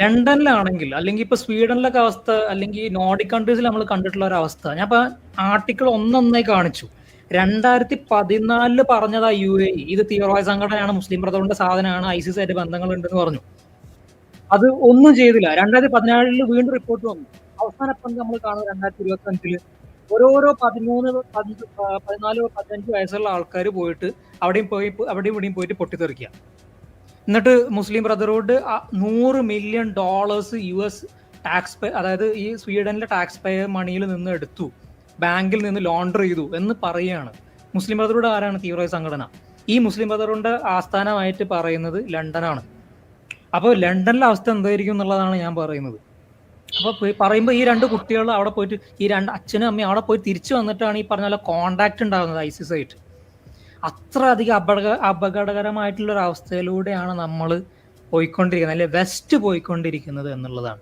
ലണ്ടനിലാണെങ്കിൽ അല്ലെങ്കിൽ ഇപ്പൊ സ്വീഡനിലൊക്കെ അവസ്ഥ, അല്ലെങ്കിൽ നോർഡിക് കൺട്രീസിൽ നമ്മൾ കണ്ടിട്ടുള്ള ഒരു അവസ്ഥ, ഞാൻ ഇപ്പൊ ആർട്ടിക്കിൾ ഒന്നൊന്നായി കാണിച്ചു. 2014 പറഞ്ഞതാ UAE ഇത് തീവ്രവാദ സംഘടനയാണ്, മുസ്ലിം ബ്രദർഹുഡിന്റെ സാധനമാണ്, ISIS ആയിട്ട് ബന്ധങ്ങളുണ്ടെന്ന് പറഞ്ഞു. അത് ഒന്നും ചെയ്തില്ല. 2017 വീണ്ടും റിപ്പോർട്ട് വന്നു. അവസാനം ഇപ്പം നമ്മൾ കാണുന്നത് 2025 ഓരോരോ 13, 14, 15 വയസ്സുള്ള ആൾക്കാർ പോയിട്ട് അവിടെയും ഇവിടെയും പോയിട്ട് പൊട്ടിത്തെറിക്കുക. എന്നിട്ട് Muslim Brotherhood $100 million US tax അതായത് ഈ സ്വീഡനിലെ ടാക്സ് പേയർ മണിയിൽ നിന്ന് എടുത്തു, ബാങ്കിൽ നിന്ന് ലോണ്ടർ ചെയ്തു എന്ന് പറയുകയാണ്. മുസ്ലിം ബ്രദർഹുഡ് ആരാണ്? തീവ്രവാദ സംഘടന. ഈ മുസ്ലിം ബ്രദർഹുഡിന്റെ ആസ്ഥാനമായിട്ട് പറയുന്നത് ലണ്ടനാണ്. അപ്പോൾ ലണ്ടനിലെ അവസ്ഥ എന്തായിരിക്കും എന്നുള്ളതാണ് ഞാൻ പറയുന്നത്. അപ്പൊ പറയുമ്പോൾ ഈ രണ്ട് കുട്ടികൾ അവിടെ പോയിട്ട്, ഈ രണ്ട് അച്ഛനും അമ്മയും അവിടെ പോയി തിരിച്ചു വന്നിട്ടാണ് ഈ പറഞ്ഞ പോലെ കോണ്ടാക്ട് ഉണ്ടാകുന്നത് ISIS ആയിട്ട്. അത്ര അധികം അപകടകരമായിട്ടുള്ള ഒരു അവസ്ഥയിലൂടെയാണ് നമ്മൾ പോയിക്കൊണ്ടിരിക്കുന്നത്, അല്ലെ വെസ്റ്റ് പോയിക്കൊണ്ടിരിക്കുന്നത് എന്നുള്ളതാണ്.